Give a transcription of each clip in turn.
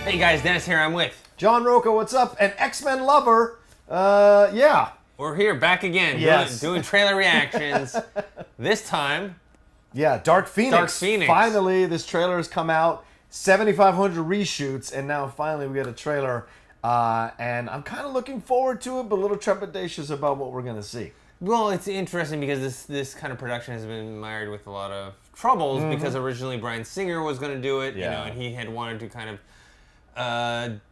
Hey guys, Dennis here. I'm with John Roca, what's up? An X-Men lover. Yeah. We're here back again. Yes. Doing trailer reactions. This time, Yeah, Dark Phoenix. Dark Phoenix. Finally, this trailer has come out. 7,500 reshoots, and now finally we get a trailer. And I'm kind of looking forward to it, but a little trepidatious about what we're going to see. well, it's interesting because this kind of production has been mired with a lot of troubles because originally Bryan Singer was going to do it, Yeah. and he had wanted to kind of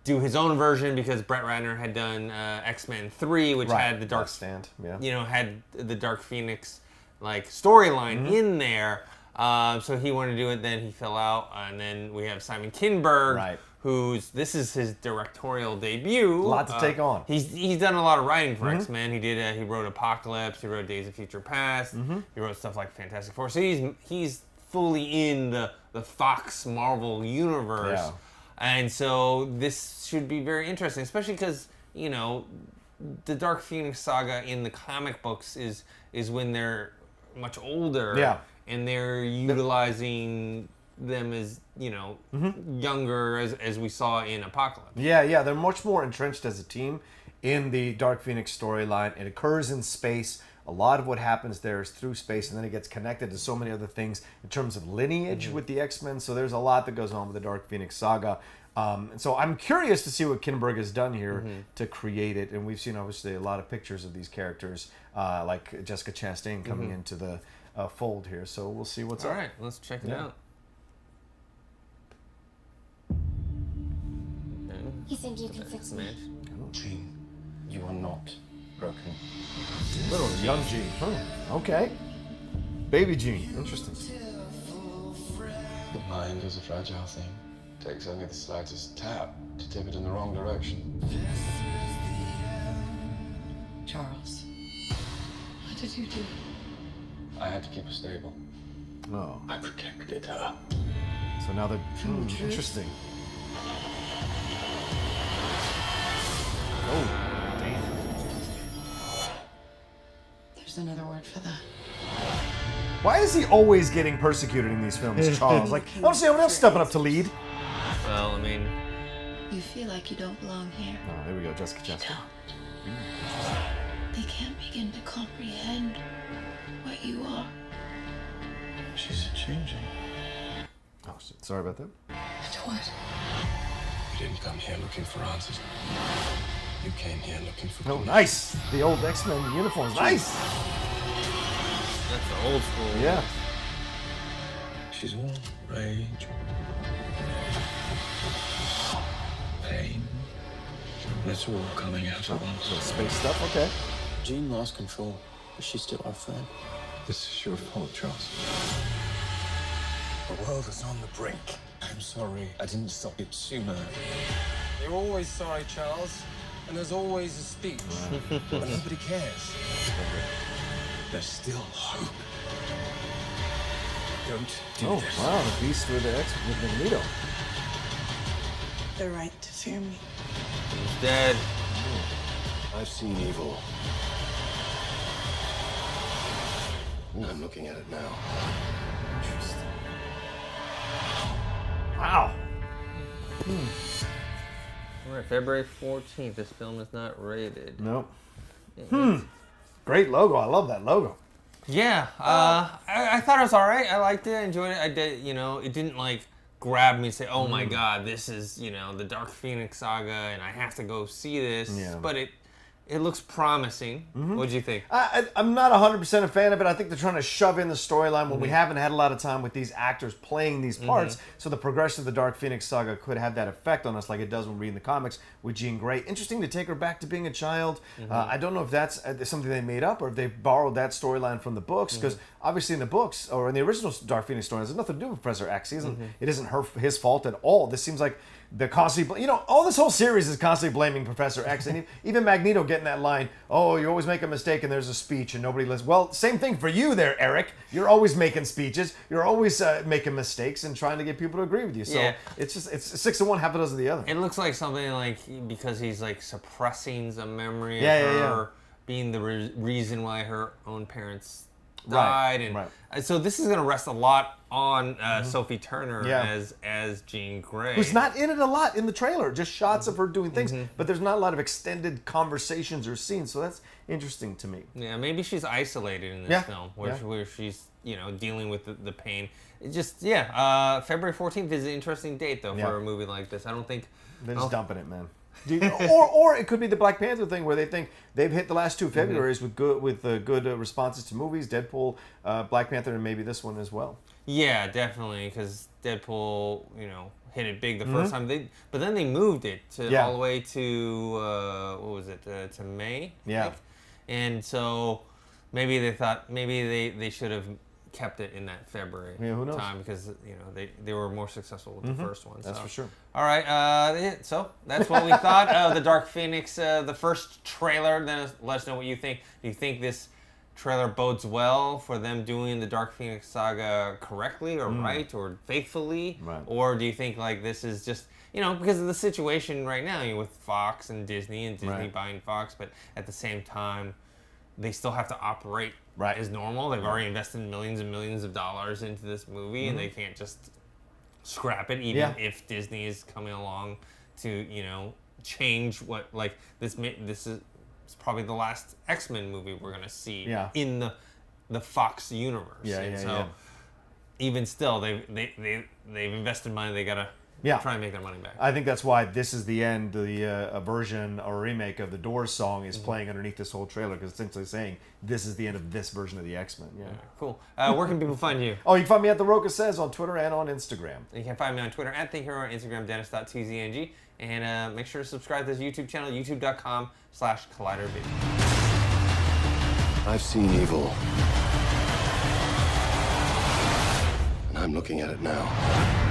do his own version because Brett Ratner had done X-Men 3, which had the Dark Stand. Yeah. had the Dark Phoenix like storyline in there. So he wanted to do it, then he fell out, and then we have Simon Kinberg, this is his directorial debut. A lot to take on. He's done a lot of writing for X-Men. He wrote Apocalypse, he wrote Days of Future Past, he wrote stuff like Fantastic Four. So he's fully in the Fox Marvel universe. Yeah. And so this should be very interesting, especially because, the Dark Phoenix saga in the comic books is when they're much older. Yeah. And they're utilizing them as, younger as we saw in Apocalypse. Yeah, they're much more entrenched as a team in the Dark Phoenix storyline. It occurs in space. A lot of what happens there is through space, and then it gets connected to so many other things in terms of lineage with the X-Men. So there's a lot that goes on with the Dark Phoenix saga. And so I'm curious to see what Kinberg has done here to create it. And we've seen, obviously, a lot of pictures of these characters, like Jessica Chastain coming into the fold here. So we'll see what's up. All right, let's check it out. You think you can fix me? Jean, you are not broken. Little young Jean. Okay. Baby Jean. Interesting. The mind is a fragile thing. Takes only the slightest tap to tip it in the wrong direction. Charles, what did you do? I had to keep her stable. Oh. I protected her. So now they're interesting. Oh, damn. There's another word for that. Why is he always getting persecuted in these films, Charles? Like, I don't see anyone else stepping up to lead. Well, I mean, You feel like you don't belong here. Oh, here we go, Jessica Chastain. They can't begin to comprehend what you are. She's changing. Oh, shit. Sorry about that. And what? You didn't come here looking for answers. You came here looking for Oh, police. nice. The old X-Men uniforms. Nice. that's the old school. Yeah. She's all rage, pain. And it's all coming out at once. Some space stuff. Okay. Jean lost control, but she's still our friend. This is your fault, Charles. The world is on the brink. I'm sorry I didn't stop it sooner. You're always sorry, Charles. And there's always a speech. But nobody cares. There's still hope. Don't do Oh, this. wow. The Beast with the X with Magneto. They're right to fear me. He's dead. I've seen evil. I'm looking at it now. Interesting. Wow. All right, February 14th. This film is not rated. Nope. Great logo. I love that logo. Yeah, I thought it was all right. I liked it. I enjoyed it. I did, it didn't like grab me and say, "Oh my God, this is the Dark Phoenix saga, and I have to go see this." Yeah. But it looks promising. What'd you think? I'm not 100% a fan of it. I think they're trying to shove in the storyline when we haven't had a lot of time with these actors playing these parts. So the progression of the Dark Phoenix saga could have that effect on us like it does when reading the comics with Jean Grey. Interesting to take her back to being a child. I don't know if that's something they made up or if they borrowed that storyline from the books, because obviously in the books or in the original Dark Phoenix story, there's nothing to do with Professor X. It isn't his fault at all. This seems like they're constantly, all this whole series is constantly blaming Professor X, and even Magneto getting that line, "Oh, you always make a mistake and there's a speech and nobody listens." Well, same thing for you there, Eric. You're always making speeches. You're always making mistakes and trying to get people to agree with you. So Yeah. it's 6 of one, half a dozen of the other. It looks like something like because he's like suppressing some memory Yeah, of yeah, her being the reason why her own parents died, and so this is going to rest a lot on Sophie Turner Yeah. as Jean Grey. Who's not in it a lot in the trailer, just shots of her doing things, but there's not a lot of extended conversations or scenes, so that's interesting to me. Yeah, maybe she's isolated in this film, where she's dealing with the pain. It just February 14th is an interesting date though for a movie like this. I don't think they're just dumping it, man. or it could be the Black Panther thing where they think they've hit the last 2 Februarys with good responses to movies, Deadpool, Black Panther, and maybe this one as well. Yeah, definitely, because Deadpool, hit it big the first time. But then they moved it all the way to what was it? To May. Yeah. I think. And so maybe they thought they should have kept it in that February time because they were more successful with the first one. That's for sure. All right, so that's what we thought of the Dark Phoenix, the first trailer. Then let us know what you think. Do you think this trailer bodes well for them doing the Dark Phoenix saga correctly or right or faithfully? Right. Or do you think like this is just, because of the situation right now with Fox and Disney buying Fox, but at the same time, they still have to operate as normal. They've already invested millions and millions of dollars into this movie, and they can't just scrap it, even if Disney is coming along to, change what, like, this is probably the last X-Men movie we're going to see in the Fox universe. Even still, they've invested money. They got to try and make their money back. I think that's why this is the end. A version or remake of the Doors song is playing underneath this whole trailer because it's essentially saying this is the end of this version of the X-Men. Yeah. Cool. Where can people find you? Oh, you can find me at The Roca Says on Twitter and on Instagram. You can find me on Twitter at TheHero, on Instagram, Dennis.tzng. And make sure to subscribe to this YouTube channel, youtube.com/collidervideo. I've seen evil. And I'm looking at it now.